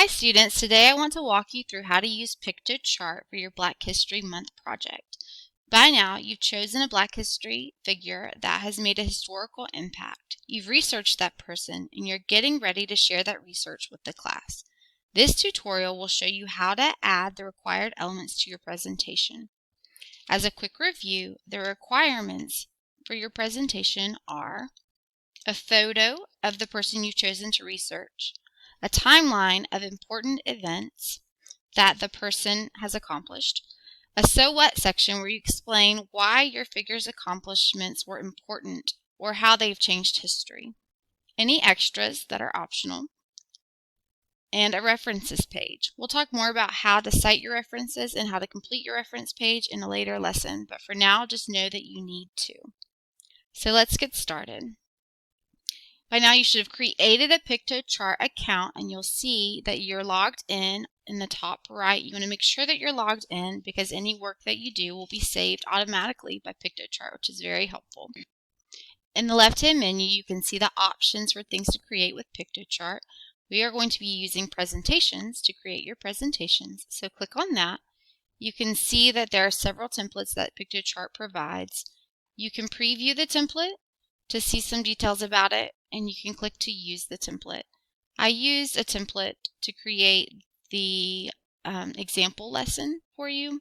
Hi students, today I want to walk you through how to use PiktoChart for your Black History Month project. By now, you've chosen a Black History figure that has made a historical impact. You've researched that person and you're getting ready to share that research with the class. This tutorial will show you how to add the required elements to your presentation. As a quick review, the requirements for your presentation are a photo of the person you've chosen to research, a timeline of important events that the person has accomplished, a so what section where you explain why your figure's accomplishments were important or how they've changed history, any extras that are optional, and a references page. We'll talk more about how to cite your references and how to complete your reference page in a later lesson, but for now just know that you need to. So let's get started. By now you should have created a PiktoChart account and you'll see that you're logged in the top right. You want to make sure that you're logged in because any work that you do will be saved automatically by PiktoChart, which is very helpful. In the left-hand menu, you can see the options for things to create with PiktoChart. We are going to be using presentations to create your presentations, so click on that. You can see that there are several templates that PiktoChart provides. You can preview the template to see some details about it, and you can click to use the template. I used a template to create the example lesson for you,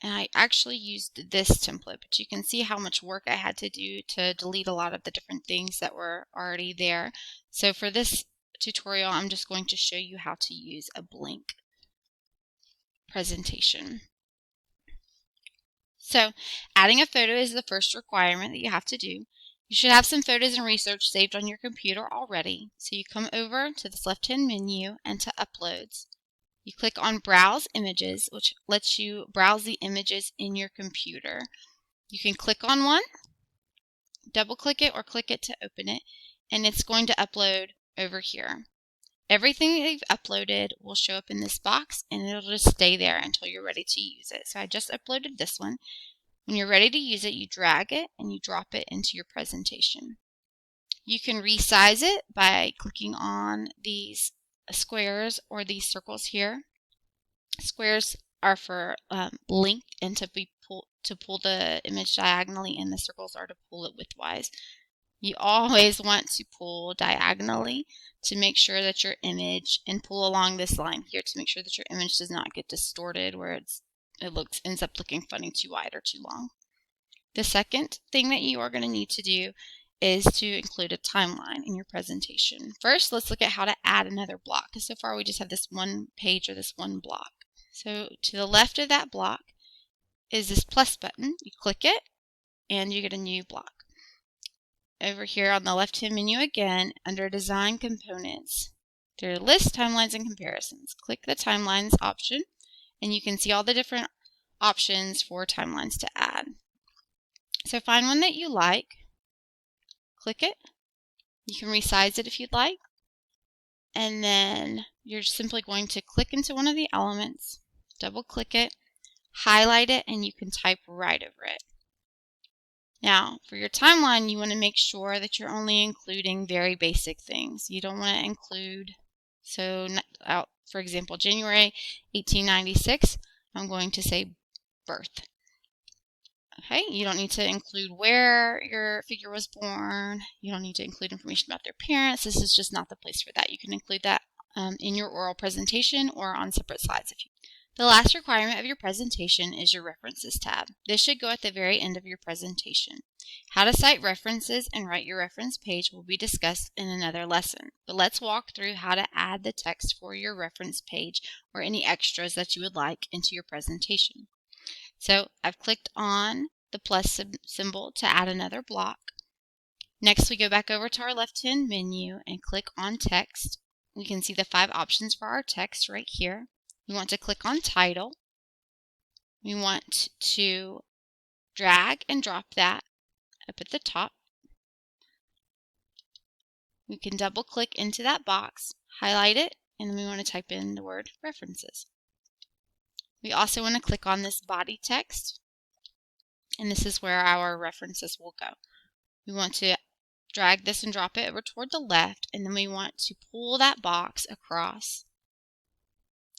and I actually used this template, but you can see how much work I had to do to delete a lot of the different things that were already there. So for this tutorial, I'm just going to show you how to use a blank presentation. So adding a photo is the first requirement that you have to do. You should have some photos and research saved on your computer already. So you come over to this left-hand menu and to Uploads. You click on Browse Images, which lets you browse the images in your computer. You can click on one, double-click it, or click it to open it, and it's going to upload over here. Everything that you've uploaded will show up in this box and it'll just stay there until you're ready to use it. So I just uploaded this one. When you're ready to use it, you drag it and you drop it into your presentation. You can resize it by clicking on these squares or these circles here. Squares are for length and to pull the image diagonally, and the circles are to pull it widthwise. You always want to pull diagonally to make sure that your image, and pull along this line here to make sure that your image does not get distorted where it ends up looking funny too wide or too long. The second thing that you are going to need to do is to include a timeline in your presentation. First, let's look at how to add another block, because so far we just have this one page or this one block. So to the left of that block is this plus button. You click it and you get a new block. Over here on the left-hand menu again, under Design Components, there are List, Timelines, and Comparisons. Click the Timelines option, and you can see all the different options for timelines to add. So find one that you like, click it. You can resize it if you'd like, and then you're simply going to click into one of the elements, double-click it, highlight it, and you can type right over it. Now, for your timeline, you want to make sure that you're only including very basic things. You don't want to include, for example, January 1896, I'm going to say birth. Okay, you don't need to include where your figure was born. You don't need to include information about their parents. This is just not the place for that. You can include that in your oral presentation or on separate slides if you. The last requirement of your presentation is your References tab. This should go at the very end of your presentation. How to cite references and write your reference page will be discussed in another lesson, but let's walk through how to add the text for your reference page or any extras that you would like into your presentation. So I've clicked on the plus symbol to add another block. Next, we go back over to our left-hand menu and click on Text. We can see the 5 options for our text right here. We want to click on Title. We want to drag and drop that up at the top. We can double click into that box, highlight it, and then we want to type in the word references. We also want to click on this body text, and this is where our references will go. We want to drag this and drop it over toward the left, and then we want to pull that box across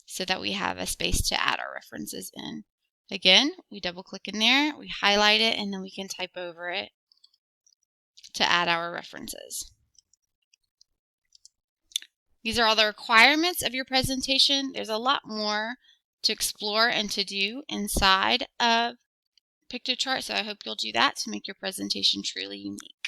so that we have a space to add our references in. Again, we double click in there, we highlight it, and then we can type over it to add our references. These are all the requirements of your presentation. There's a lot more to explore and to do inside of PiktoChart, so I hope you'll do that to make your presentation truly unique.